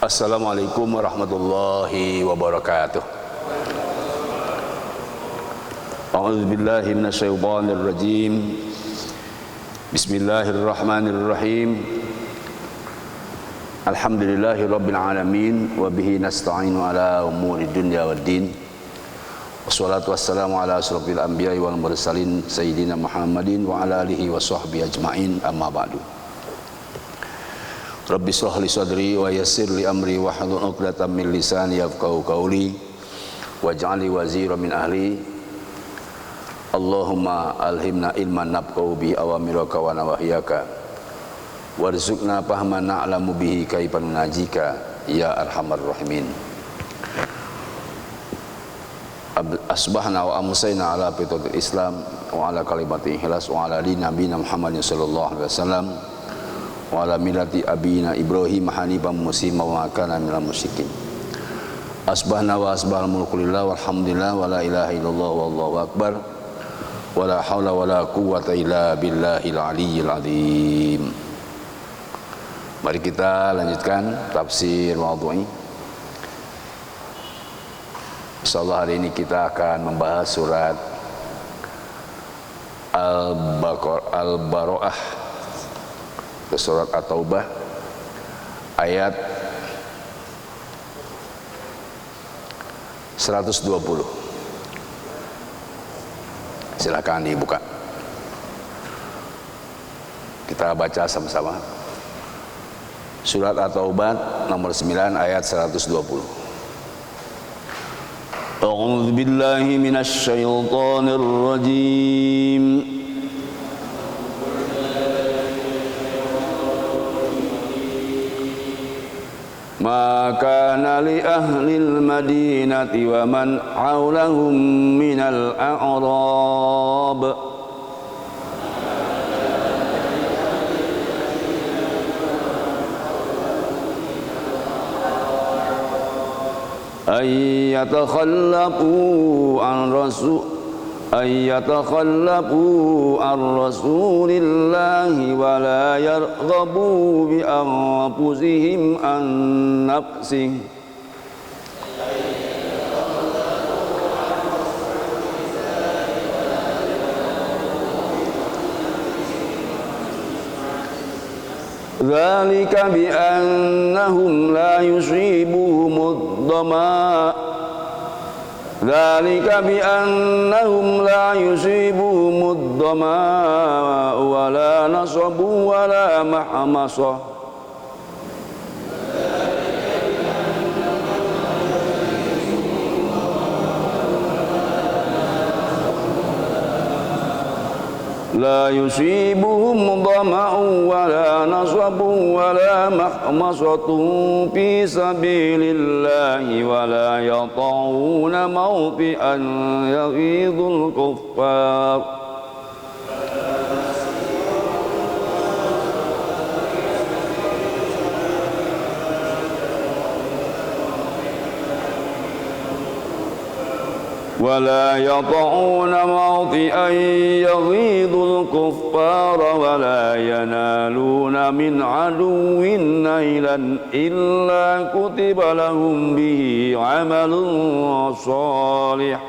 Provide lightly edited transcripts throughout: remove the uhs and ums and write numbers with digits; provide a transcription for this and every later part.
Assalamualaikum warahmatullahi wabarakatuh. A'udzu billahi minasyaitonir rajim. Bismillahirrahmanirrahim. Alhamdulillahirabbil alamin wa bihi nasta'inu ala umuri dunya waddin. Wassalatu wassalamu ala asyrofil anbiya'i wal mursalin sayyidina Muhammadin wa ala alihi wa sahbihi ajma'in, amma ba'du. Rabbi shrah li sadri wa yassir li amri wahlul 'uqdatam min lisani yafqahu qawli waj'alni waziran min ahli. Allahumma alhimna ilman nafqahu bi awamiraka wa nawahyaka warzuqna fahman na'lamu bihi kaifa nunajika ya arhamar rahimin. Asbahna wa amsayna ala fitratil Islam wa ala kalimati ikhlas wa ala dini nabiyina Muhammadin sallallahu alaihi wasallam wa ala millati abina Ibrahim hanifan musliman wa kana minal musyrikin. Asbahna wa asbahal mulku lillah walhamdulillah wa la ilaha illallah wallahu akbar wa la haula wa la quwwata illa billahil aliyyil azim. Mari kita lanjutkan tafsir maudhu'i. Insyaallah hari ini kita akan membahas surat Al-Bara'ah, surat At-Taubah ayat 120. Silakan dibuka. Kita baca sama-sama. Surat At-Taubah nomor 9 ayat 120. A'udzu billahi minasy syaithanir rajim. Ma kana li ahlil madinati wa man hawlahum minal a'rab ay yatakhallafu an rasulillahi wa la yarghabu bi anfusihim an nafsihi dzalika bi annahum la yusibuhumud dhama dzalika bi annahum la yusibuhumud dhama wa la nasabu wa la mahmasah la yusibuhum dhama'un wa la nasabun wa la mahmasatun fi sabilillahi wa la yata'una mawti'an yaghidhul kuffar ولا يطعون موطئا يغيظ الكفار ولا ينالون من عدو نيلا إلا كتب لهم به عمل صالح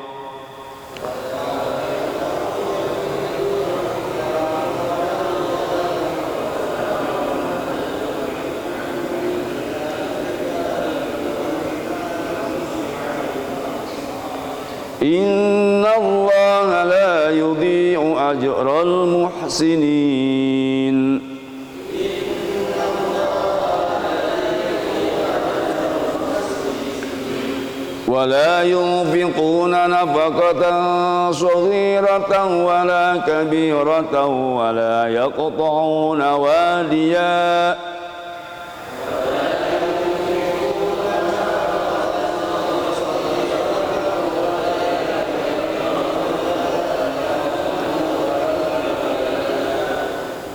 Inna Allah la yudhi'u ajral muhsinin. Wa la yunfiquna nafaqatan saghiratan wa la kabiratan wa la yaqta'una wadiyan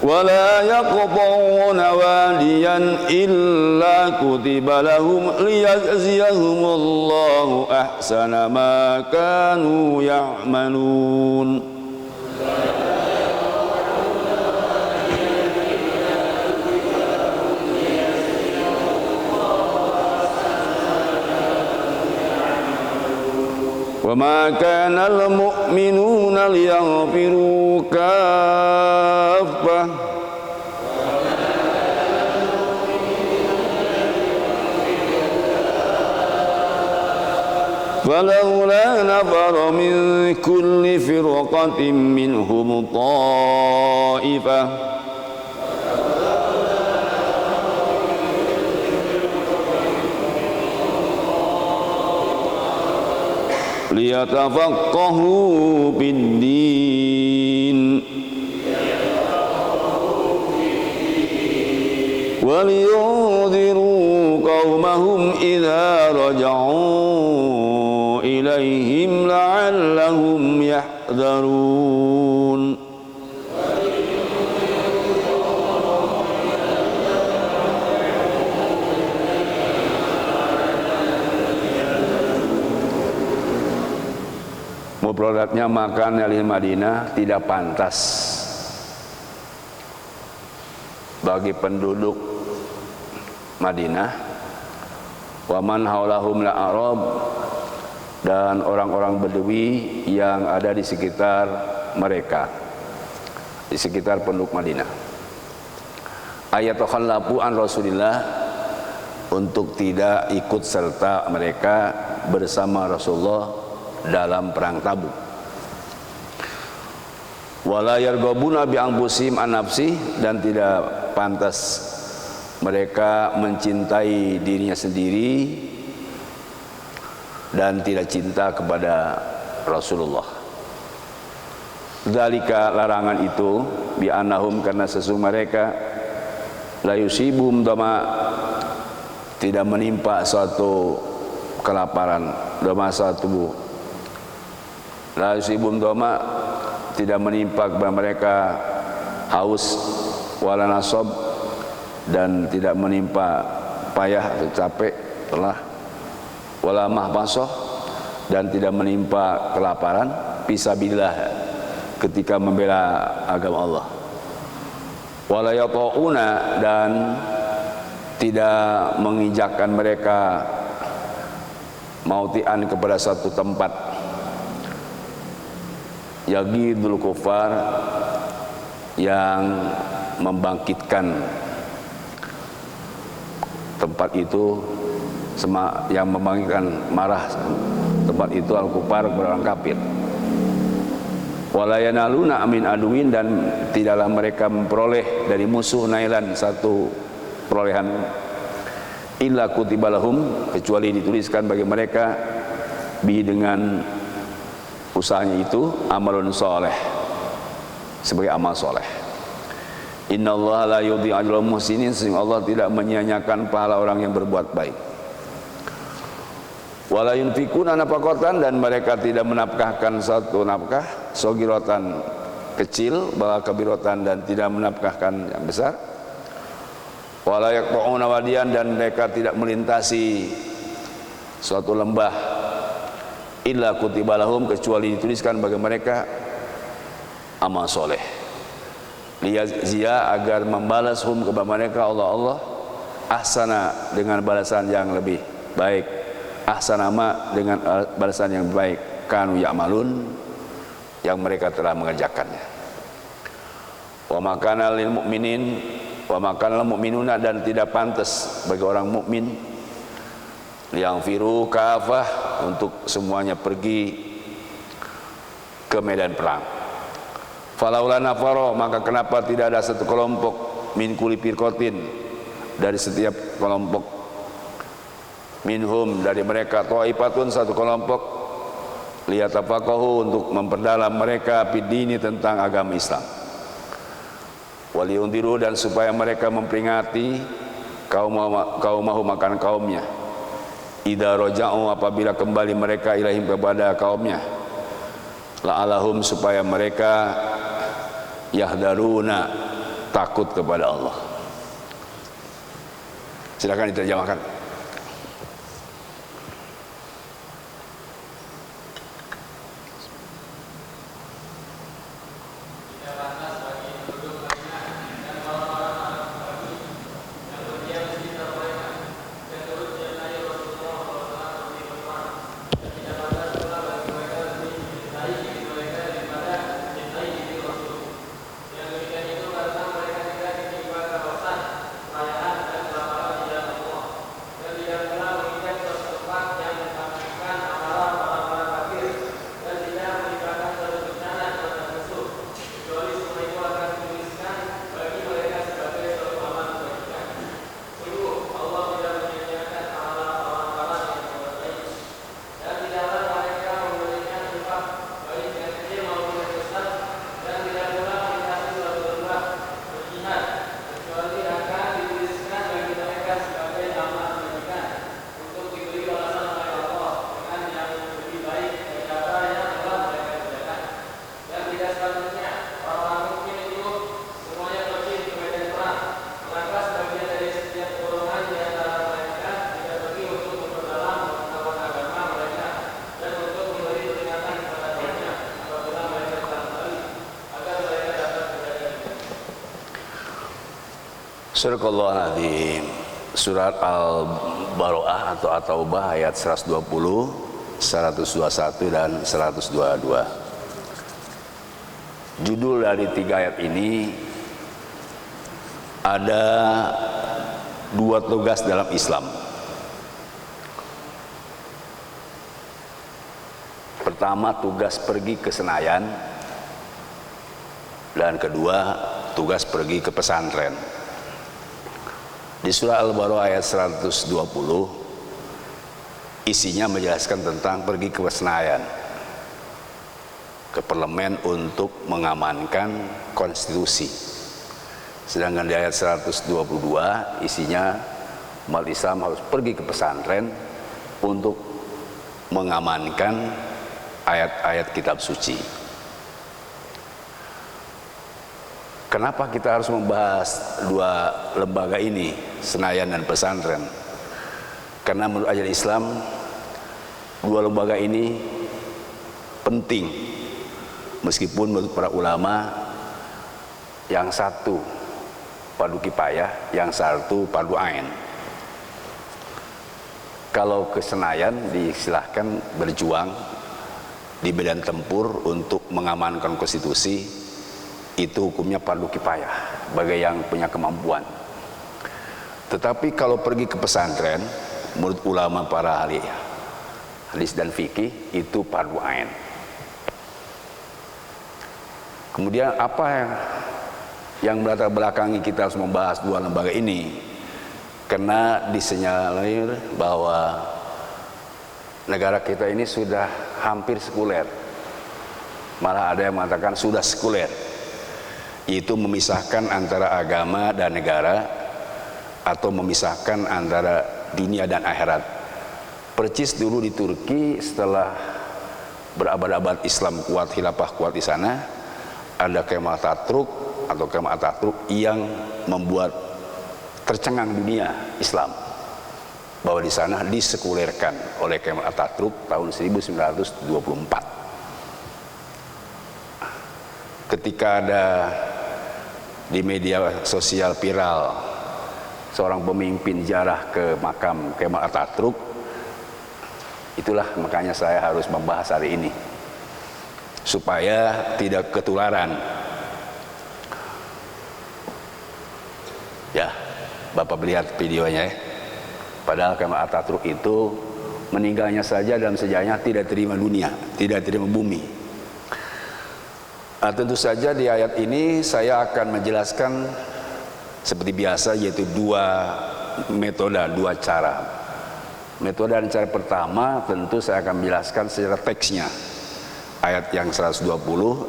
ولا يقطعون واديا إلا كتب لهم ليجزيهم الله أحسن ما كانوا يعملون وما كان المؤمنون لينفروا كافة فلولا نفر من كل فرقة منهم طائفة liyatafaqahu bid-din wa liyunziru qaumahum idza raja'u ilaihim la'allahum yahdharun. Mufradatnya makan alil Madinah tidak pantas bagi penduduk Madinah wa man haulahum la Arab dan orang-orang Bedui yang ada di sekitar mereka, di sekitar penduduk Madinah. Ayat takhallafu an Rasulillah, untuk tidak ikut serta mereka bersama Rasulullah dalam perang Tabuk. Wala yarghabuna bi anfusihim an nafsi, dan tidak pantas mereka mencintai dirinya sendiri dan tidak cinta kepada Rasulullah. Dzalika, larangan itu, bi annahum, karena sesungguhnya mereka la yusibum dama, tidak menimpa suatu kelaparan, dama suatu la yusibum dama, tidak menimpa kepada mereka haus, wala nasab, dan tidak menimpa payah atau capek, lelah, wala mahbasoh, dan tidak menimpa kelaparan, fisabilillah, ketika membela agama Allah. Wala yata'una, dan tidak menginjakkan mereka mautian kepada satu tempat yagidul kufar, yang membangkitkan tempat itu, yang membangkitkan marah tempat itu al-kufar, kepada orang kafir. Wala yanaluna amin aduin, dan tidaklah mereka memperoleh dari musuh nailan, satu perolehan, illa kutibalahum, kecuali dituliskan bagi mereka bi, dengan usahanya itu, amalun soleh, sebagai amal soleh. Innallaha la yudhi'u ajral muhsinin, sehingga Allah tidak menyia-nyiakan pahala orang yang berbuat baik. Wala yunfikuna nafaqatan, dan mereka tidak menafkahkan satu nafkah, sogirotan, kecil, bala kabirotan, dan tidak menafkahkan yang besar. Wala yaqta'una wadiyan, dan mereka tidak melintasi suatu lembah, illa kutibalahum, kecuali dituliskan bagi mereka amal soleh. Liyazia, agar membalas hum, kepada mereka Allah ahsana, dengan balasan yang lebih baik, ahsana ma, dengan balasan yang baik, kanu ya'malun, yang mereka telah mengerjakannya. Wa makana lil mu'minin, wa makana lil mu'minuna, dan tidak pantas bagi orang mukmin yang firu kafah, untuk semuanya pergi ke medan perang. Falaula nafaro, maka kenapa tidak ada satu kelompok, min kulli firqatin, dari setiap kelompok, minhum, dari mereka, thaifatun, satu kelompok, liyatafaqahu, untuk memperdalam mereka bid-dini, tentang agama Islam. Waliyundiru, dan supaya mereka memperingati kaumahum, akan kaumnya, idza raja'u, apabila kembali mereka ilaihim, kepada kaumnya, la'alahum, supaya mereka yahdaruna, takut kepada Allah. Silakan diterjemahkan. Suraqallahu Azim. Surat Al-Baro'ah atau At-Taubah ayat 120, 121 dan 122. Judul dari 3 ayat ini ada 2 tugas dalam Islam. Pertama, tugas pergi ke Senayan, dan kedua, tugas pergi ke pesantren. Di surah Al-Baro'ah ayat 120 isinya menjelaskan tentang pergi ke Senayan, ke parlemen untuk mengamankan konstitusi. Sedangkan di ayat 122 isinya umat Islam harus pergi ke pesantren untuk mengamankan ayat-ayat kitab suci. Kenapa kita harus membahas 2 lembaga ini, Senayan dan pesantren? Karena menurut ajaran Islam 2 lembaga ini penting, meskipun menurut para ulama yang satu fardu kifayah, yang satu fardu ain. Kalau ke Senayan disilahkan berjuang di medan tempur untuk mengamankan konstitusi, itu hukumnya fardu kifayah bagi yang punya kemampuan. Tetapi kalau pergi ke pesantren, menurut ulama para ahli hadis dan fikih, itu fardu ain. Kemudian apa yang melatar belakangi kita harus membahas 2 lembaga ini? Karena disenyalir bahwa negara kita ini sudah hampir sekuler, malah ada yang mengatakan sudah sekuler, yaitu memisahkan antara agama dan negara, atau memisahkan antara dunia dan akhirat. Percis dulu di Turki, setelah berabad-abad Islam kuat, khilafah kuat di sana, ada Kemal Atatürk atau Kemal Atatürk yang membuat tercengang dunia Islam bahwa di sana disekulerkan oleh Kemal Atatürk tahun 1924. Ketika ada di media sosial viral seorang pemimpin ziarah ke makam Kemal Atatürk, itulah makanya saya harus membahas hari ini supaya tidak ketularan. Ya, Bapak lihat videonya ya. Padahal Kemal Atatürk itu meninggalnya saja dalam sejarahnya tidak terima dunia, tidak terima bumi. Tentu saja di ayat ini saya akan menjelaskan seperti biasa, yaitu 2 metode, 2 cara. Metode dan cara pertama tentu saya akan menjelaskan secara teksnya, ayat yang 120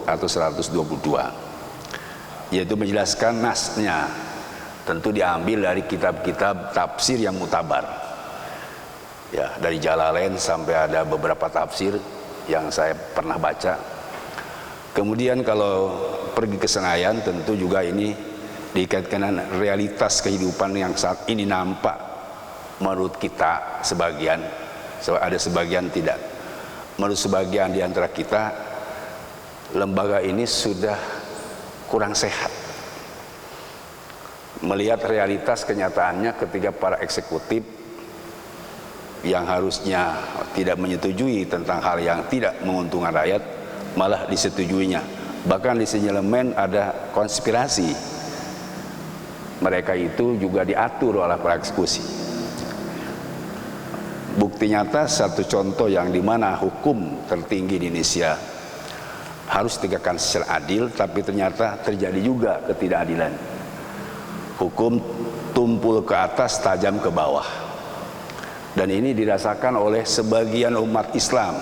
atau 122, yaitu menjelaskan nasnya. Tentu diambil dari kitab-kitab tafsir yang mutabar, ya, dari Jalalain sampai ada beberapa tafsir yang saya pernah baca. Kemudian kalau pergi ke Senayan, tentu juga ini dikaitkan dengan realitas kehidupan yang saat ini nampak menurut kita sebagian, ada sebagian tidak. Menurut sebagian di antara kita, lembaga ini sudah kurang sehat. Melihat realitas kenyataannya ketika para eksekutif yang harusnya tidak menyetujui tentang hal yang tidak menguntungkan rakyat, malah disetujuinya. Bahkan di sinyalemen ada konspirasi. Mereka itu juga diatur oleh para eksekusi. Bukti nyata, satu contoh yang dimana hukum tertinggi di Indonesia harus ditegakkan secara adil, tapi ternyata terjadi juga ketidakadilan. Hukum tumpul ke atas, tajam ke bawah. Dan ini dirasakan oleh sebagian umat Islam.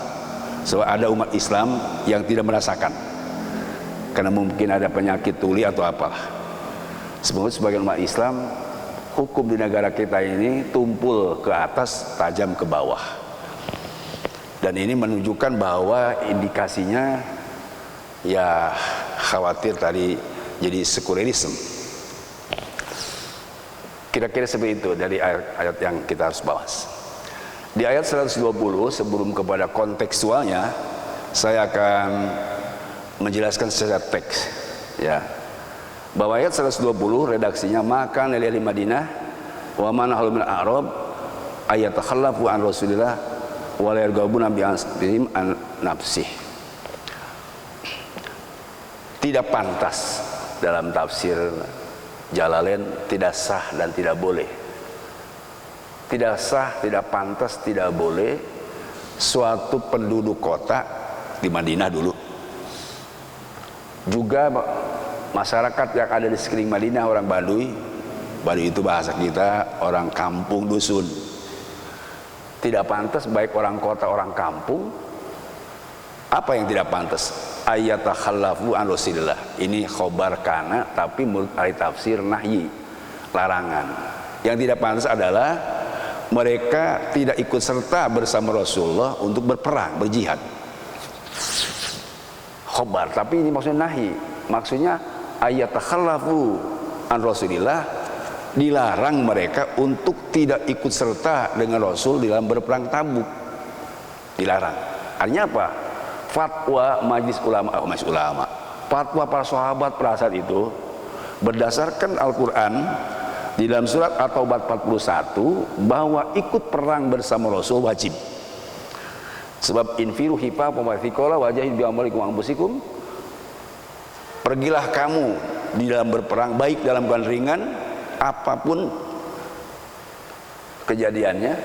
So, ada umat Islam yang tidak merasakan, karena mungkin ada penyakit tuli atau apalah. Semoga sebagian umat Islam, hukum di negara kita ini tumpul ke atas, tajam ke bawah. Dan ini menunjukkan bahwa indikasinya ya khawatir tadi jadi sekulerisme. Kira-kira seperti itu dari ayat yang kita harus bahas. Di ayat 120, sebelum kepada kontekstualnya, saya akan menjelaskan secara teks, ya. Bahwa ayat 120 redaksinya maka nilai Madinah wa man ahlu min a'rab ayat takhallafu an Rasulillah wa la yarghabuna bi anfusihim an nafsih. Tidak pantas dalam tafsir Jalalain, tidak sah dan tidak boleh. Tidak sah, tidak pantas, tidak boleh suatu penduduk kota di Madinah dulu, juga masyarakat yang ada di sekeliling Madinah, orang Baduy. Baduy itu bahasa kita orang kampung, dusun. Tidak pantas baik orang kota, orang kampung. Apa yang tidak pantas? Ayat takhallafu an Rasulillah. Ini khobar kana, tapi menurut ahli tafsir nahyi, larangan. Yang tidak pantas adalah mereka tidak ikut serta bersama Rasulullah untuk berperang, berjihad. Khobar, tapi ini maksudnya nahi. Maksudnya ayat takhallafu an Rasulillah, dilarang mereka untuk tidak ikut serta dengan Rasul dalam berperang Tabuk. Dilarang. Artinya apa? Fatwa majelis ulama, fatwa para sahabat pada saat itu berdasarkan Al-Quran di dalam surat At-Taubah 41 bahwa ikut perang bersama Rasul wajib. Sebab infiru hifa pemathikola wajahid bi'amalikum anfusikum, pergilah kamu di dalam berperang, baik dalam keadaan ringan apapun kejadiannya,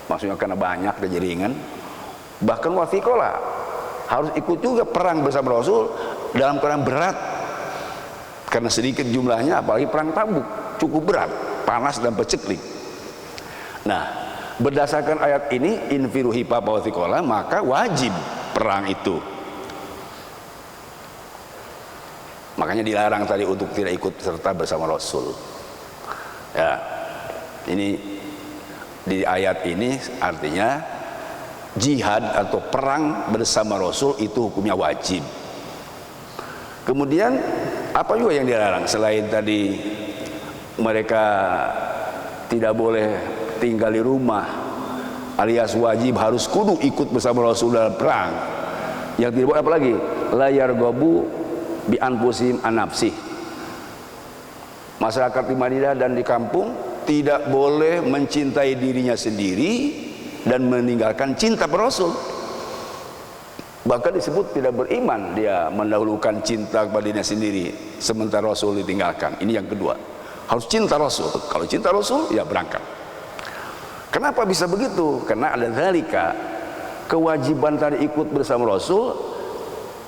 maksudnya karena banyak kejadian, bahkan wathikola harus ikut juga perang bersama Rasul dalam keadaan berat, karena sedikit jumlahnya, apalagi perang Tabuk cukup berat, panas dan peceklik. Nah, berdasarkan ayat ini infiru hifa wathikola, maka wajib perang itu. Makanya dilarang tadi untuk tidak ikut serta bersama Rasul. Ya, ini di ayat ini artinya jihad atau perang bersama Rasul itu hukumnya wajib. Kemudian apa juga yang dilarang selain tadi mereka tidak boleh tinggal di rumah, alias wajib harus kudu ikut bersama Rasul dalam perang. Yang tidak boleh apa lagi? La yarghabu bi anfusihim an nafsih. Masyarakat di Madinah dan di kampung tidak boleh mencintai dirinya sendiri dan meninggalkan cinta pada Rasul. Bahkan disebut tidak beriman, dia mendahulukan cinta kepada dirinya sendiri sementara Rasul ditinggalkan. Ini yang kedua, harus cinta Rasul. Kalau cinta Rasul ya berangkat. Kenapa bisa begitu? Karena ada zalika, kewajiban tadi ikut bersama Rasul.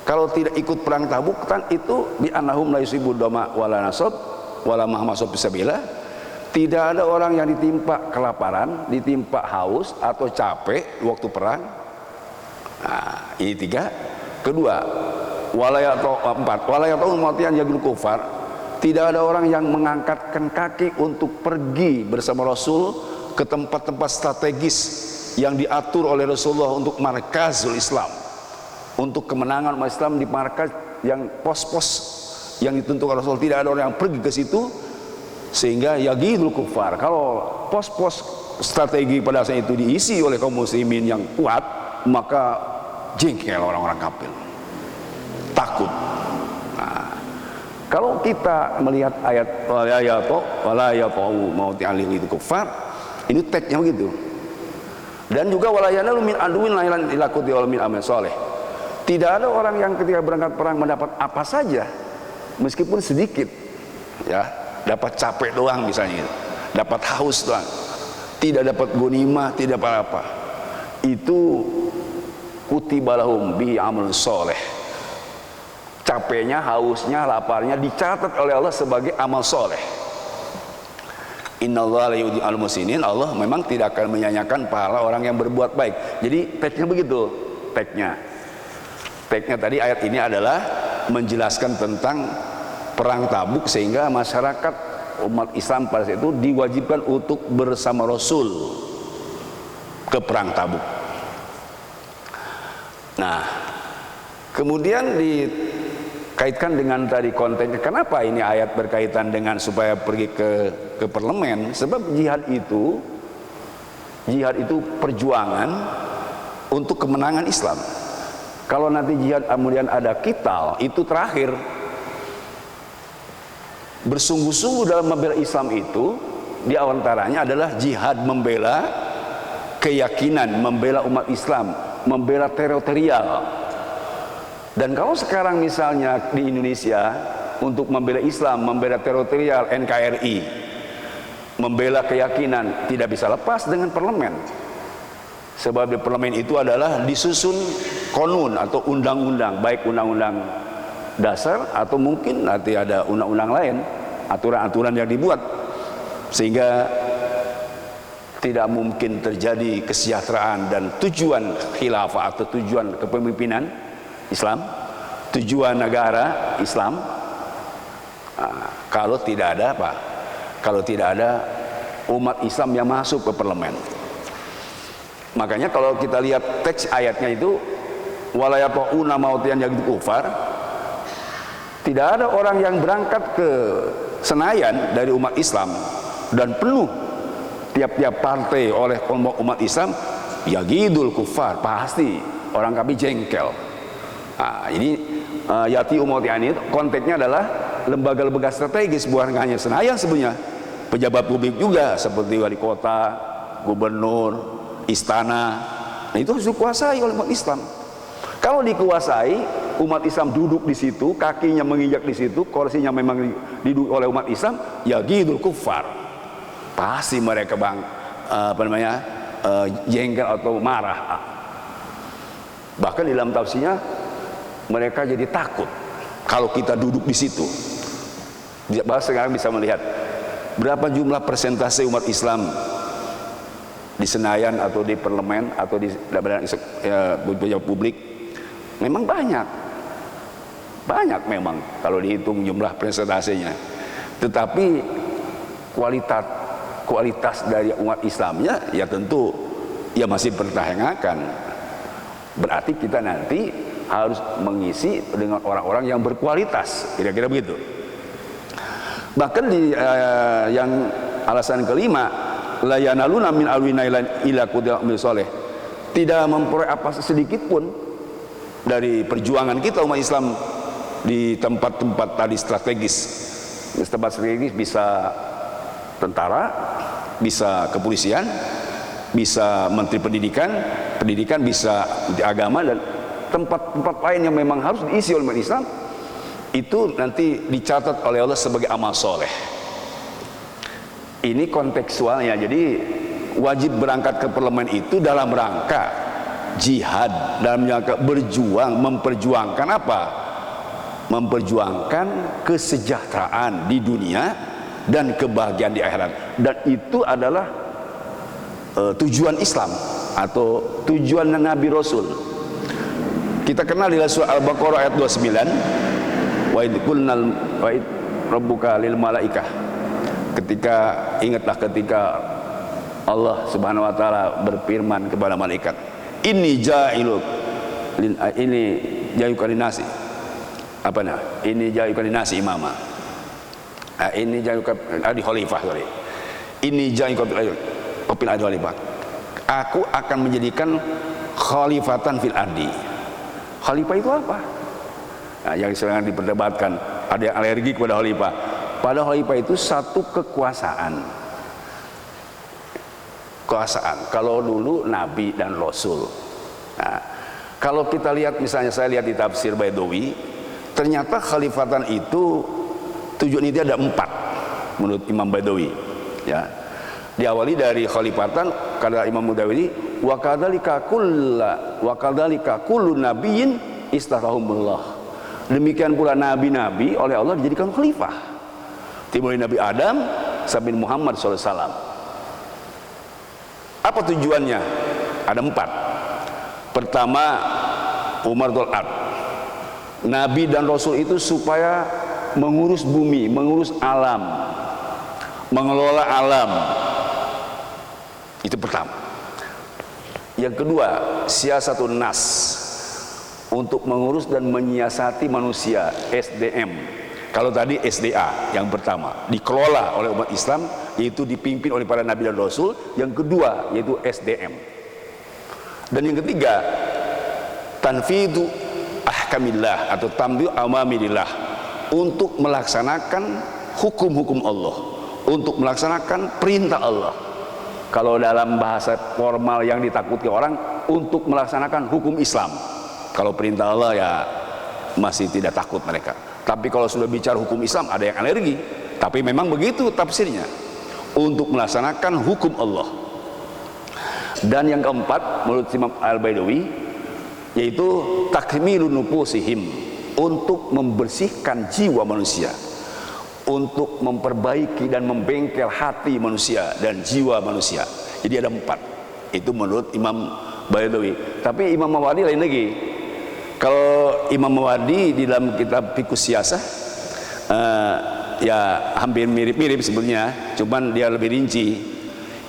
Kalau tidak ikut perang Tabuk kan itu bi annahum la yusibu dama wala nasab wala mahmasab fisabilillah. Tidak ada orang yang ditimpa kelaparan, ditimpa haus atau capek waktu perang. Nah, ini tiga. Kedua, walayatau matian yagil kufar. Tidak ada orang yang mengangkatkan kaki untuk pergi bersama Rasul ke tempat-tempat strategis yang diatur oleh Rasulullah untuk markazul Islam, untuk kemenangan umat Islam di markaz yang pos-pos yang ditentukan Rasul. Tidak ada orang yang pergi ke situ, sehingga yagidul kufar. Kalau pos-pos strategi pada saat itu diisi oleh kaum muslimin yang kuat, maka jengkel orang-orang kafir, takut. Nah, kalau kita melihat ayat wala yata'u mauti alil kufar, ini teksnya begitu. Dan juga wala yanalu min aduwin lailan ilakuti wal min amal soleh. Tidak ada orang yang ketika berangkat perang mendapat apa saja, meskipun sedikit, ya. Dapat capek doang misalnya, dapat haus doang, tidak dapat gonimah, tidak apa-apa. Itu kutiba lahum bi amal soleh. Capeknya, hausnya, laparnya dicatat oleh Allah sebagai amal soleh. Innallaha la yudhi'ul muhsinin. Allah memang tidak akan menyanyiakan pahala orang yang berbuat baik. Jadi teksnya begitu. Teksnya tadi ayat ini adalah menjelaskan tentang perang Tabuk, sehingga masyarakat umat Islam pada saat itu diwajibkan untuk bersama Rasul ke perang Tabuk. Nah, kemudian dikaitkan dengan tadi kontennya. Kenapa ini ayat berkaitan dengan supaya pergi ke parlemen? Sebab jihad itu perjuangan untuk kemenangan Islam. Kalau nanti jihad kemudian ada qital, itu terakhir. Bersungguh-sungguh dalam membela Islam itu di antaranya adalah jihad, membela keyakinan, membela umat Islam, membela teritorial. Dan kalau sekarang misalnya di Indonesia untuk membela Islam, membela teritorial, NKRI, membela keyakinan, tidak bisa lepas dengan parlemen. Sebab di parlemen itu adalah disusun konun atau undang-undang, baik undang-undang dasar atau mungkin nanti ada undang-undang lain, aturan-aturan yang dibuat, sehingga tidak mungkin terjadi kesejahteraan dan tujuan khilafah atau tujuan kepemimpinan Islam, tujuan negara Islam, kalau tidak ada apa? Kalau tidak ada umat Islam yang masuk ke parlemen. Makanya kalau kita lihat teks ayatnya itu, walayata'una mautian yang kufar, tidak ada orang yang berangkat ke Senayan dari umat Islam dan penuh tiap-tiap partai oleh kelompok umat Islam, ya gidul kufar, pasti orang kami jengkel. Nah, ini Yati Umotiani konteksnya adalah lembaga-lembaga strategis, bukan hanya Senayan sebenarnya, pejabat publik juga seperti wali kota, gubernur, istana. Nah, itu harus dikuasai oleh umat Islam. Kalau dikuasai, umat Islam duduk di situ, kakinya menginjak di situ, kursinya memang duduk oleh umat Islam, ya gidul kufar, pasti mereka jengkel atau marah. Bahkan di dalam tafsirnya mereka jadi takut kalau kita duduk di situ. Bahkan sekarang bisa melihat berapa jumlah persentase umat Islam di Senayan atau di parlemen atau di pejabat publik. Memang banyak memang kalau dihitung jumlah persentasenya. Tetapi kualitas dari umat Islamnya ya tentu ya masih dipertanyakan. Berarti kita nanti harus mengisi dengan orang-orang yang berkualitas, kira-kira begitu. Bahkan di yang alasan kelima, la yanaluna min alwina ila qudra amil soleh, tidak memperoleh apa sedikit pun dari perjuangan kita umat Islam di tempat-tempat tadi strategis. Tempat strategis bisa tentara, bisa kepolisian, bisa menteri pendidikan bisa di agama, dan tempat-tempat lain yang memang harus diisi oleh umat Islam, itu nanti dicatat oleh Allah sebagai amal soleh. Ini kontekstualnya. Jadi wajib berangkat ke parlemen itu dalam rangka jihad, dalam rangka berjuang, memperjuangkan apa? Memperjuangkan kesejahteraan di dunia dan kebahagiaan di akhirat. Dan itu adalah tujuan Islam atau tujuan Nabi Rasul. Kita kenal di surah Al-Baqarah ayat 29, wa idh qulna wa idh rabbuka lil malaikah. Ingatlah ketika Allah Subhanahu wa taala berfirman kepada malaikat, ini ja'iluk linasi imama. Ini ja'iluk adi khalifah, sorry. Ini ja'iluk fil adi khalifah. Aku akan menjadikan khalifatan fil ardi. Khalifah itu apa? Nah, yang sedang diperdebatkan, ada yang alergi kepada khalifah. Padahal khalifah itu satu kekuasaan. Kalau dulu Nabi dan Rasul. Nah, kalau kita lihat, misalnya saya lihat di tafsir Baidawi, ternyata khalifatan itu tujuan itu ada 4 menurut Imam Baidawi. Ya, diawali dari khalifatan, kata Imam Baidawi, wa kadzalika kullu nabiyyin istarahumullah. Demikian pula nabi-nabi oleh Allah dijadikan khalifah. Dimulai Nabi Adam sampai Muhammad SAW. Apa tujuannya? Ada 4. Pertama, Umaratul Ard. Nabi dan Rasul itu supaya mengurus bumi, mengurus alam, mengelola alam. Itu pertama. Yang kedua, siasatun nas, untuk mengurus dan menyiasati manusia, SDM. Kalau tadi SDA yang pertama, dikelola oleh umat Islam, yaitu dipimpin oleh para nabi dan rasul. Yang kedua yaitu SDM. Dan yang ketiga, tanfidu ahkamillah atau tamdu amamirillah, untuk melaksanakan hukum-hukum Allah, untuk melaksanakan perintah Allah. Kalau dalam bahasa formal yang ditakuti orang, untuk melaksanakan hukum Islam. Kalau perintah Allah ya masih tidak takut mereka. Tapi kalau sudah bicara hukum Islam ada yang alergi. Tapi memang begitu tafsirnya, untuk melaksanakan hukum Allah. Dan yang keempat menurut Imam Al-Baidawi, yaitu takmilun nufusihim, untuk membersihkan jiwa manusia, untuk memperbaiki dan membengkel hati manusia dan jiwa manusia. Jadi ada 4. Itu menurut Imam Baidawi. Tapi Imam Mawardi lain lagi. Kalau Imam Mawardi di dalam kitab Fiqh Siyasah, ya hampir mirip-mirip sebenarnya, cuman dia lebih rinci.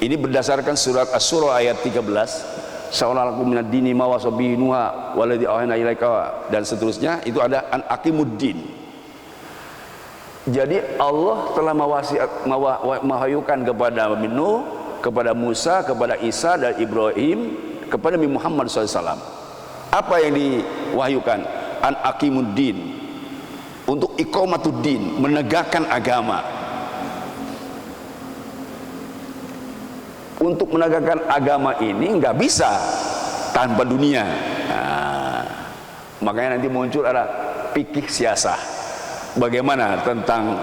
Ini berdasarkan surat Asy-Syura ayat 13, "Sa'alakum minad dini ma wasabihi nuha waladzi awhayna ilaika," dan seterusnya. Itu ada an aqimuddin. Jadi Allah telah mewahayukan kepada Nuh, kepada Musa, kepada Isa dan Ibrahim, kepada Nabi Muhammad SAW. Apa yang diwahyukan? An aqimuddin, untuk iqamatuddin, menegakkan agama. Untuk menegakkan agama ini nggak bisa tanpa dunia. Makanya nanti muncul ada fikih siasah. Bagaimana tentang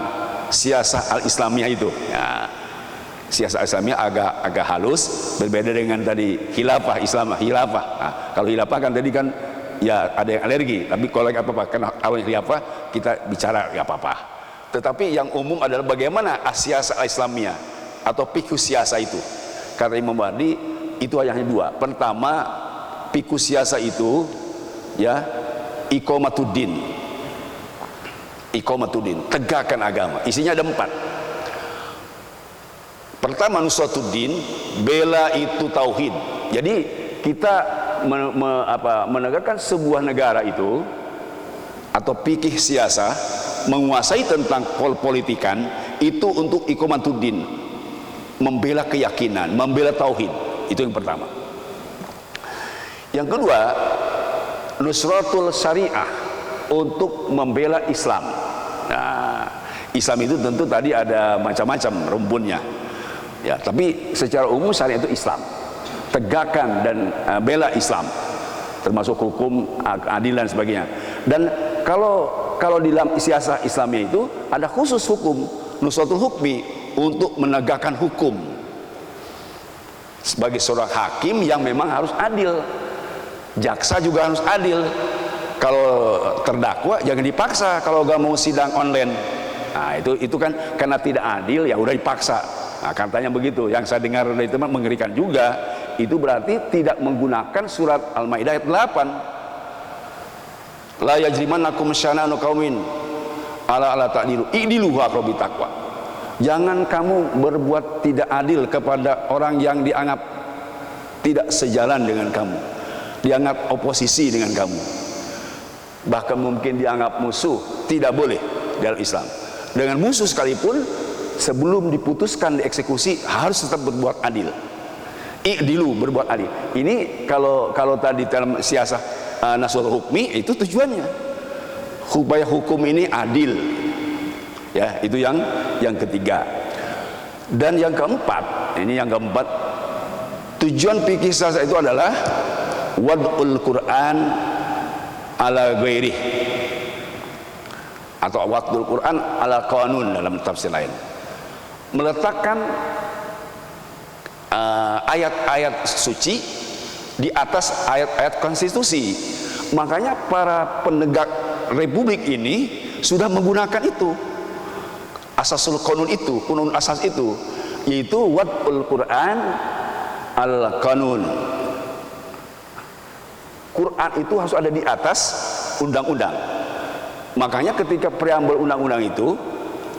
siasah al-Islamiyah itu? Siasah Islamiyah agak halus, berbeda dengan tadi khilafah Islam. Kalau khilafah kan tadi kan ya ada yang alergi, tapi kalau nggak apa-apa, karena awalnya khilafah kita bicara nggak apa-apa. Tetapi yang umum adalah bagaimana siasah Islamiyah atau fikih siasah itu. Kata Imam Mawardi itu hanya 2. Pertama, fikih siasah itu ya iqamatuddin, tegakkan agama. Isinya ada 4. Pertama, nusratuddin, bela itu tauhid. Jadi kita menegakkan sebuah negara itu atau fikih siasah, menguasai tentang politikan itu untuk iqamatuddin, membela keyakinan, membela tauhid. Itu yang pertama. Yang kedua, nusratul syariah, untuk membela Islam. Nah, Islam itu tentu tadi ada macam-macam rumpunnya. Ya, tapi secara umum syariat itu Islam. Tegakkan dan bela Islam, termasuk hukum, adil dan sebagainya. Dan kalau di dalam siasah Islamnya itu ada khusus hukum, nusratul hukmi, untuk menegakkan hukum. Sebagai seorang hakim yang memang harus adil, jaksa juga harus adil. Kalau terdakwa jangan dipaksa kalau gak mau sidang online. Nah, itu kan karena tidak adil ya udah dipaksa. Nah, katanya begitu. Yang saya dengar dari teman mengerikan juga. Itu berarti tidak menggunakan surat Al-Maidah ayat 8. La yajrimannakum syana'anu qaumin ala ta'dilu i'dilu aqrabu taqwa. Jangan kamu berbuat tidak adil kepada orang yang dianggap tidak sejalan dengan kamu, dianggap oposisi dengan kamu, bahkan mungkin dianggap musuh. Tidak boleh dalam Islam. Dengan musuh sekalipun, sebelum diputuskan dieksekusi harus tetap berbuat adil. I'dilu, berbuat adil. Ini kalau tadi dalam siasah nasrul hukmi, itu tujuannya supaya hukum ini adil. Ya, itu yang ketiga. Dan yang keempat, tujuan fikih siasah itu adalah wad'ul Quran ala ghairih, atau wad'ul Quran ala qanun dalam tafsir lain. Meletakkan ayat-ayat suci di atas ayat-ayat konstitusi. Makanya para penegak republik ini sudah menggunakan itu, asasul qanun itu, qanun asas itu, yaitu wad'ul Quran al qanun. Quran itu harus ada di atas undang-undang. Makanya ketika preambel undang-undang itu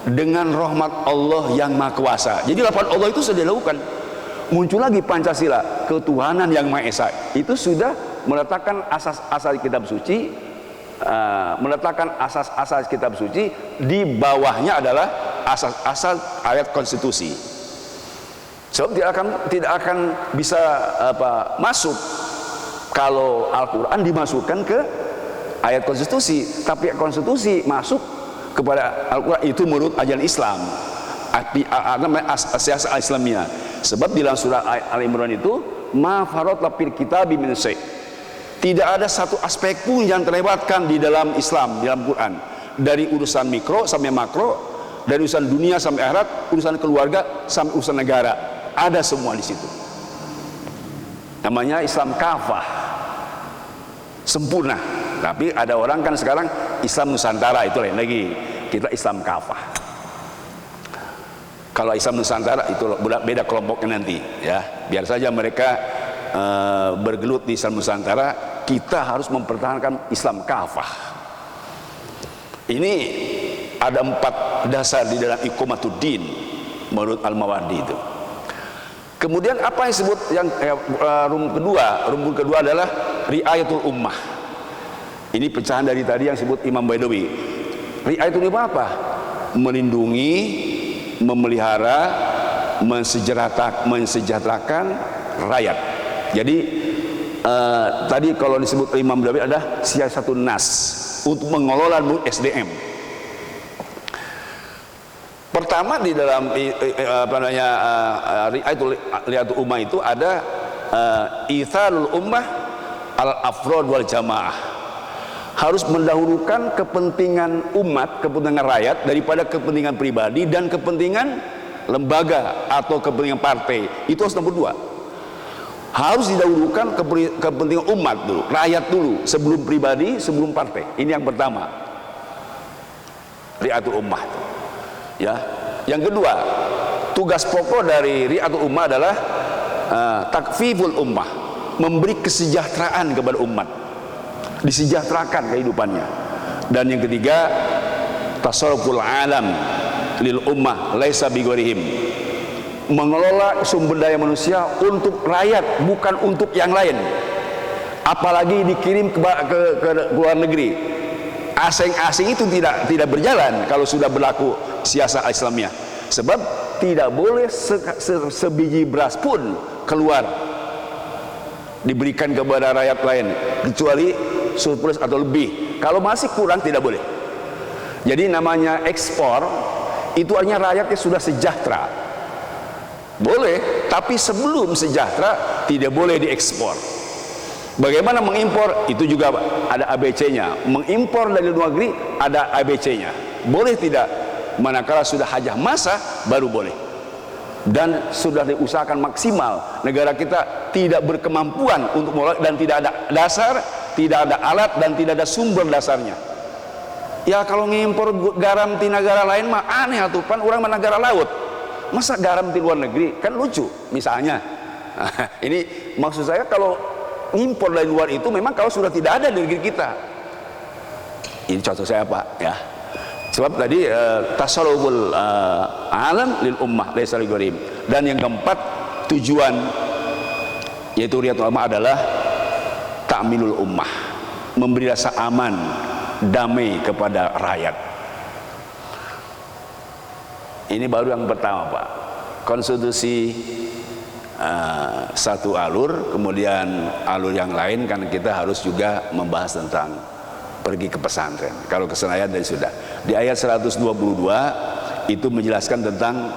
dengan rahmat Allah yang Maha Kuasa. Jadi lafaz Allah itu sudah dilakukan. Muncul lagi Pancasila, ketuhanan yang Maha Esa. Itu sudah meletakkan asas-asas kitab suci, asas-asas kitab suci, di bawahnya adalah asas-asas ayat konstitusi. Sebab tidak akan bisa masuk kalau Al-Quran dimasukkan ke ayat konstitusi, tapi konstitusi masuk kepada Al-Quran itu menurut ajaran Islam, asas Islamiyah. Sebab di dalam surah Al-Imran itu, ma faratna fil kitabi min syai'. Tidak ada satu aspek pun yang terlewatkan di dalam Islam, di dalam Quran. Dari urusan mikro sampai makro, dari urusan dunia sampai akhirat, urusan keluarga sampai urusan negara, ada semua di situ. Namanya Islam kafah, sempurna. Tapi ada orang kan sekarang Islam Nusantara, itu lain lagi. Kita Islam kafah. Kalau Islam Nusantara itu beda kelompoknya nanti, ya. Biar saja mereka bergelut di Islam Nusantara. Kita harus mempertahankan Islam kafah. Ini ada 4 dasar di dalam iqamatuddin menurut Al-Mawardi itu. Kemudian apa yang disebut yang rumpun kedua adalah riayatul ummah. Ini pecahan dari tadi yang disebut Imam Baidawi. Riayatul ummah apa? Melindungi, memelihara, mensejahterakan rakyat. Jadi tadi kalau disebut Imam Baidawi adalah siasatun nas, untuk mengelola SDM. Pertama di dalam riayatul ummah itu ada ithalul ummah al afrod wal jamaah. Harus mendahulukan kepentingan umat, kepentingan rakyat daripada kepentingan pribadi dan kepentingan lembaga atau kepentingan partai. Itu harus nomor 2. Harus didahulukan kepentingan umat dulu, rakyat dulu, sebelum pribadi, sebelum partai. Ini yang pertama, riayatul ummah. Ya, yang kedua, tugas pokok dari riayatul ummah adalah takfiful ummah, memberi kesejahteraan kepada umat, disejahterakan kehidupannya. Dan yang ketiga, tasarruful alam lil ummah laisa bighairihim, mengelola sumber daya manusia untuk rakyat, bukan untuk yang lain. Apalagi dikirim ke luar negeri. Asing-asing itu tidak berjalan kalau sudah berlaku siasat Islamiyah. Sebab tidak boleh sebiji beras pun keluar diberikan kepada rakyat lain, kecuali surplus atau lebih. Kalau masih kurang tidak boleh. Jadi namanya ekspor itu artinya rakyatnya sudah sejahtera. Boleh, tapi sebelum sejahtera tidak boleh diekspor. Bagaimana mengimpor? Itu juga ada ABC-nya. Mengimpor dari luar negeri ada ABC-nya. Boleh tidak? Manakala sudah hajah masa baru boleh. Dan sudah diusahakan maksimal. Negara kita tidak berkemampuan untuk mengelola dan tidak ada dasar, tidak ada alat dan tidak ada sumber dasarnya. Ya kalau ngimpor garam di negara lain mah aneh atuh, kan orang mana negara laut. Masa garam di luar negeri? Kan lucu misalnya. Nah, ini maksud saya, kalau impor dari luar itu memang kalau sudah tidak ada di negeri kita. Ini contoh saya Pak ya. Sebab tadi tasarruful alam lil ummah laisa lighairihim. Dan yang keempat, tujuan yaitu riayatul ummah adalah ta'minul ummah, memberi rasa aman, damai kepada rakyat. Ini baru yang pertama Pak. Konstitusi satu alur, kemudian alur yang lain kan kita harus juga membahas tentang pergi ke pesantren. Kalau ke Senayan tadi sudah. Di ayat 122 itu menjelaskan tentang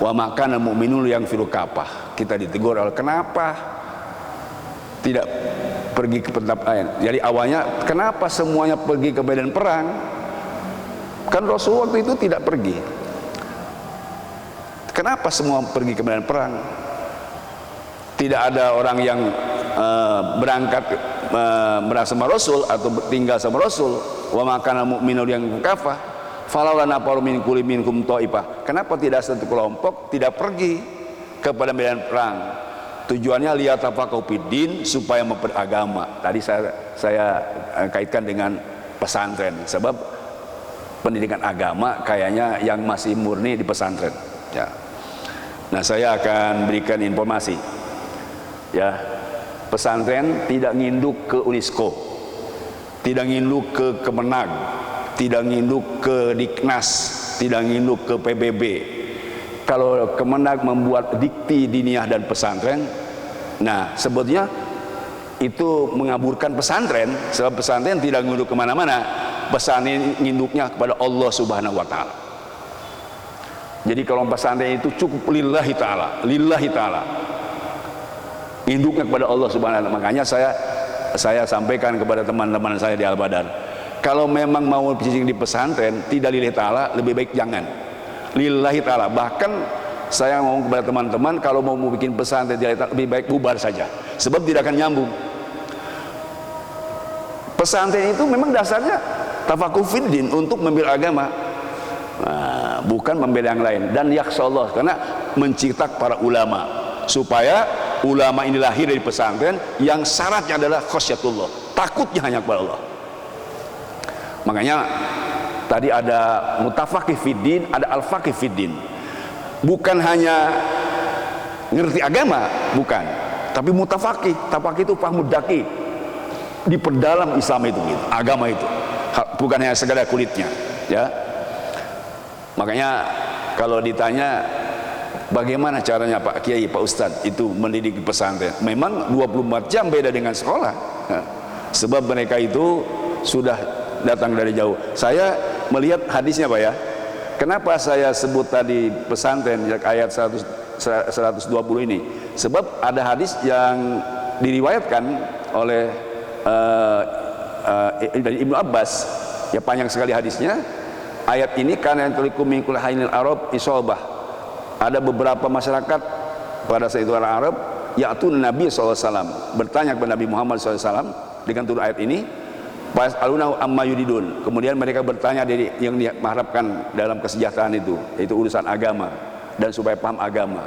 wa makana mu'minun yang firu kapah. Kita ditegur oleh kenapa tidak pergi ke tempat lain. Jadi awalnya kenapa semuanya pergi ke medan perang? Kan Rasul waktu itu tidak pergi. Kenapa semua pergi ke medan perang? Tidak ada orang yang berangkat sama Rasul atau tinggal sama Rasul. Wa makana mu'minun yang kafah falaula nafaru min kulli minkum taifah. Kenapa tidak satu kelompok tidak pergi kepada medan perang? Tujuannya liyatafaqahu fiddin, supaya memperagama. Tadi saya kaitkan dengan pesantren, sebab pendidikan agama kayaknya yang masih murni di pesantren ya. Nah, saya akan berikan informasi ya. Pesantren tidak nginduk ke UNESCO, tidak nginduk ke Kemenag, tidak nginduk ke Diknas, tidak nginduk ke PBB. Kalau Kemenag membuat dikti diniyah dan pesantren, nah sebetulnya itu mengaburkan pesantren, sebab pesantren tidak nginduk kemana-mana. pesantren induknya kepada Allah Subhanahu wa taala. Jadi kalau pesantren itu cukup lillahi taala, lillahi taala. Induknya kepada Allah Subhanahu wa taala. Makanya saya sampaikan kepada teman-teman saya di Al-Badar, kalau memang mau di pesantren tidak lillahi taala, lebih baik jangan. Lillahi taala. Bahkan saya ngomong kepada teman-teman, kalau mau bikin pesantren lebih baik bubar saja, sebab tidak akan nyambung. Pesantren itu memang dasarnya tafakuh fiddin, untuk membela agama, bukan membela yang lain. Dan yakhshallah, karena mencetak para ulama, supaya ulama ini lahir dari pesantren yang syaratnya adalah khasyatullah, takutnya hanya kepada Allah. Makanya tadi ada mutafaqih fiddin, ada al-faqih fiddin. Bukan hanya ngerti agama, bukan, tapi mutafaqih. Tafaqih itu paham daki, diperdalam Islam itu, gitu, agama itu, bukan hanya segala kulitnya, ya. Makanya kalau ditanya bagaimana caranya Pak Kiai, Pak Ustadz itu mendidik pesantren, memang 24 jam beda dengan sekolah, ya. Sebab mereka itu sudah datang dari jauh. Saya melihat hadisnya Pak ya. Kenapa saya sebut tadi pesantren ayat 120 ini? Sebab ada hadis yang diriwayatkan oleh dari Ibnu Abbas, ya, panjang sekali hadisnya. Ayat ini karena tulikum min kulli haynil arab isobah. Ada beberapa masyarakat pada saat itu orang Arab yaitu Nabi SAW, bertanya kepada Nabi Muhammad SAW dengan turun ayat ini. Pas aluna amma yuridun. Kemudian mereka bertanya dari yang diharapkan dalam kesejahteraan itu, yaitu urusan agama dan supaya paham agama.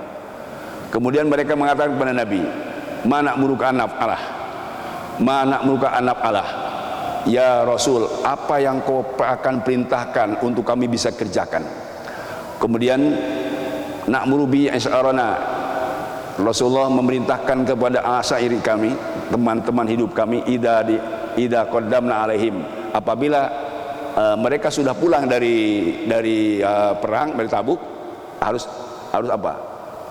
Kemudian mereka mengatakan kepada Nabi, mana muruka anaf Allah, mana muruka anaf Allah, ya Rasul, apa yang kau akan perintahkan untuk kami bisa kerjakan. Kemudian nak murubi isyarana, Rasulullah memerintahkan kepada asyairi kami, teman-teman hidup kami, ida qaddamna alaihim, apabila mereka sudah pulang dari perang, dari Tabuk, harus apa?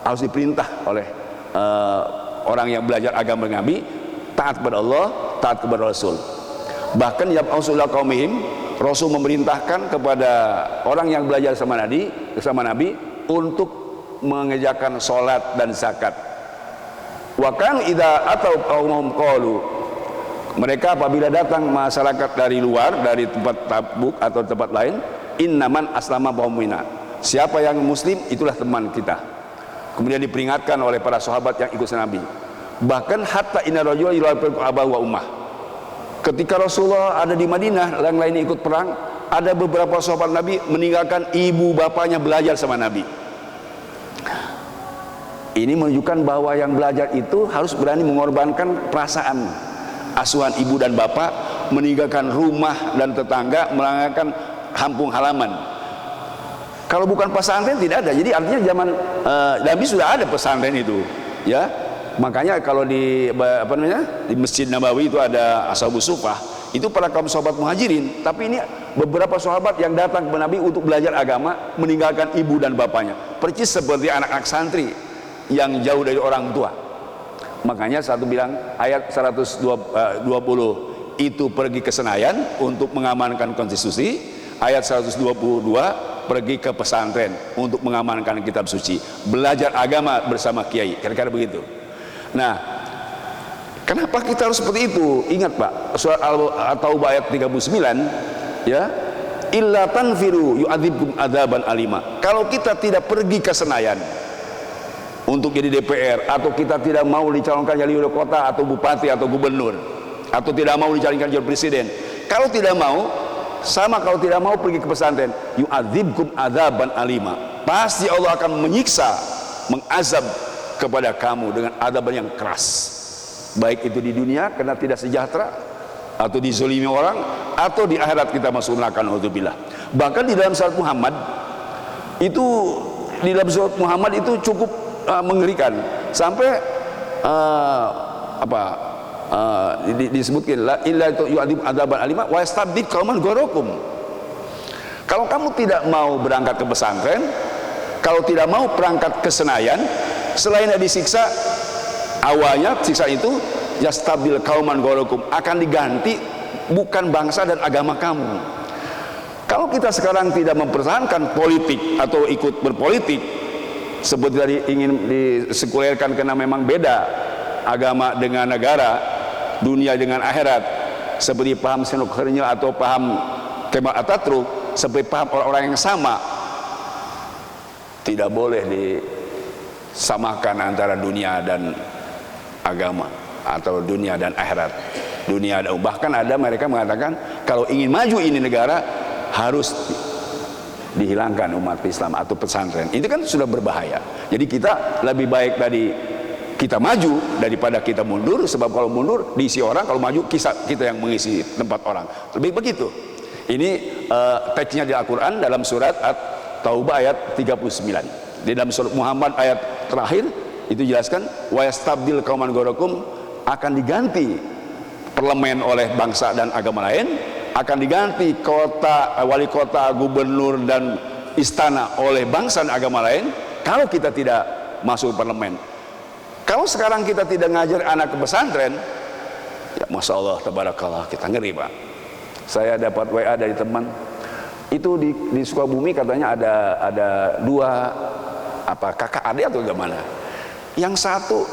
Harus diperintah oleh orang yang belajar agama Nabi, taat kepada Allah, taat kepada Rasul. Bahkan ya Rasulullah qaumihim, Rasul memerintahkan kepada orang yang belajar sama Nabi untuk mengerjakan sholat dan zakat. Wa kan idza atau qaumhum qalu, mereka apabila datang masyarakat dari luar, dari tempat Tabuk atau tempat lain, innaman aslama qaumina, siapa yang muslim itulah teman kita. Kemudian diperingatkan oleh para sahabat yang ikut Nabi. Bahkan hatta inna rajula yulaqiu abahu wa ummah, ketika Rasulullah ada di Madinah, yang lain ikut perang, ada beberapa sahabat Nabi meninggalkan ibu bapaknya belajar sama Nabi. Ini menunjukkan bahwa yang belajar itu harus berani mengorbankan perasaan, asuhan ibu dan bapak, meninggalkan rumah dan tetangga, meninggalkan kampung halaman. Kalau bukan pesantren tidak ada. Jadi artinya zaman Nabi sudah ada pesantren itu, ya. Makanya kalau di di Masjid Nabawi itu ada Ashabus Suffah, itu para kaum sahabat muhajirin. Tapi ini beberapa sahabat yang datang ke Nabi untuk belajar agama, meninggalkan ibu dan bapaknya, persis seperti anak-anak santri yang jauh dari orang tua. Makanya satu bilang ayat 120 itu pergi ke Senayan untuk mengamankan konstitusi, ayat 122 pergi ke pesantren untuk mengamankan kitab suci, belajar agama bersama kiai, kira-kira begitu. Nah, kenapa kita harus seperti itu? Ingat Pak, surat At-Taubah ayat 39, ya, illa tanfiru yu'adzibkum adzaban alima. Kalau kita tidak pergi ke Senayan untuk jadi DPR, atau kita tidak mau dicalonkan jadi wali kota atau bupati atau gubernur, atau tidak mau dicalonkan jadi presiden, kalau tidak mau, sama kalau tidak mau pergi ke pesantren, yu'adzibkum adzaban alima, pasti Allah akan menyiksa, mengazab kepada kamu dengan adaban yang keras, baik itu di dunia karena tidak sejahtera, atau dizolimi orang, atau di akhirat kita masuk neraka, naudzubillah. Bahkan di dalam surat Muhammad itu, cukup mengerikan, sampai disebutkan la illa yu'adzib adzaban alima wa yastabdil qauman ghayrakum. Kalau kamu tidak mau berangkat ke pesantren, kalau tidak mau berangkat ke Senayan, selain disiksa, awalnya siksa itu yastabdil qauman ghayrakum, akan diganti bukan bangsa dan agama kamu, Kalau kita sekarang tidak mempertahankan politik atau ikut berpolitik seperti tadi ingin disekulerkan karena memang beda agama dengan negara, dunia dengan akhirat, seperti paham Soekarno atau paham Kemal Atatürk, seperti paham orang-orang yang sama, tidak boleh disamakan antara dunia dan agama atau dunia dan akhirat. Dunia, bahkan ada mereka mengatakan kalau ingin maju ini negara harus dihilangkan umat Islam atau pesantren. Itu kan sudah berbahaya. Jadi kita lebih baik dari kita maju daripada kita mundur, sebab kalau mundur diisi orang, kalau maju kita yang mengisi tempat orang. Lebih begitu. Ini teksnya di Al-Quran dalam surat At-Taubah ayat 39. Di dalam surat Muhammad ayat terakhir itu jelaskan wa yastabdil qauman ghayrakum, akan diganti parlemen oleh bangsa dan agama lain, akan diganti kota, wali kota, gubernur dan istana oleh bangsa dan agama lain kalau kita tidak masuk parlemen. Kalau sekarang kita tidak ngajar anak ke pesantren, ya Masya Allah, tabarakallah, kita ngeri Pak. Saya dapat WA dari teman itu di Sukabumi, katanya ada dua kakak adik atau gimana, yang satu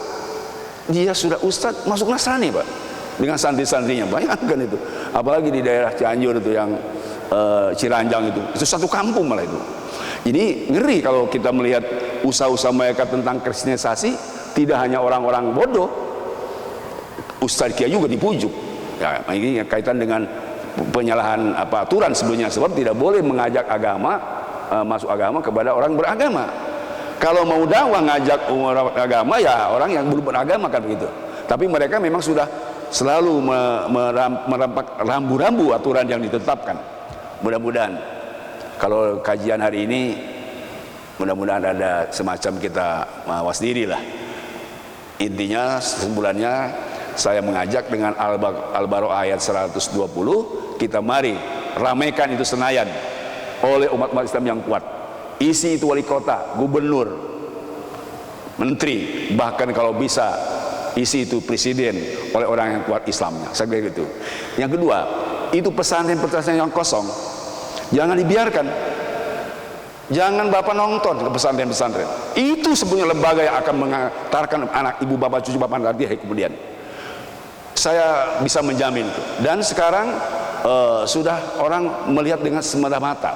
dia sudah ustadz masuk Nasrani Pak, dengan santri-santrinya, bayangkan itu. Apalagi di daerah Cianjur itu yang Ciranjang itu satu kampung malah itu. Jadi ngeri kalau kita melihat usaha-usaha mereka tentang kristenisasi. Tidak hanya orang-orang bodoh, Ustadz Kiai juga dipujuk. Ya, ini kaitan dengan penyalahan aturan sebelumnya, sebab tidak boleh mengajak agama, masuk agama kepada orang beragama. Kalau mau dakwah ngajak orang agama, ya orang yang belum beragama kan begitu. Tapi mereka memang sudah selalu merampak rambu-rambu aturan yang ditetapkan. Mudah-mudahan kalau kajian hari ini, mudah-mudahan ada semacam kita mawas diri lah. Intinya kesimpulannya saya mengajak dengan Al-Baqarah ayat 120, kita mari ramaikan itu Senayan oleh umat-umat Islam yang kuat. Isi itu wali kota, gubernur, menteri, bahkan kalau bisa isi itu presiden oleh orang yang kuat Islamnya. Saya kira gitu. Yang kedua, itu pesantren-pesantren yang kosong jangan dibiarkan. Jangan Bapak nonton ke pesantren-pesantren. Itu sebenarnya lembaga yang akan mengantarkan anak ibu bapak cucu bapak nanti kemudian. Saya bisa menjamin itu. Dan sekarang sudah orang melihat dengan semata-mata.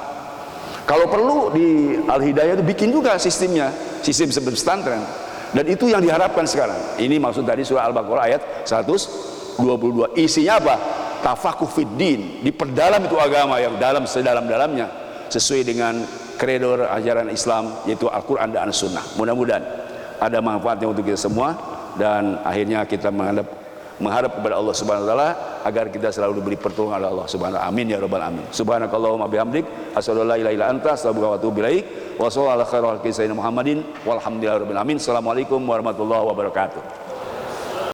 Kalau perlu di Al-Hidayah itu bikin juga sistemnya, sistem seperti pesantren. Dan itu yang diharapkan sekarang. Ini maksud tadi surah Al-Baqarah ayat 122. Isinya apa? Tafakuh fiddin, diperdalam itu agama yang dalam sedalam-dalamnya sesuai dengan kredo ajaran Islam, yaitu Al-Quran dan Sunnah. Mudah-mudahan ada manfaatnya untuk kita semua, dan akhirnya kita mengharap kepada Allah Subhanahu wa taala agar kita selalu diberi pertolongan oleh Allah Subhanahu wa taala. Amin ya rabbal alamin. Subhanakallahumma bihamdik asyhadu an la ilaha illa anta astaghfiruka wa atubu ilaik. Wa sallallahu alaihi wa sallam Muhammadin walhamdulillahi rabbil alamin. Assalamualaikum warahmatullahi wabarakatuh.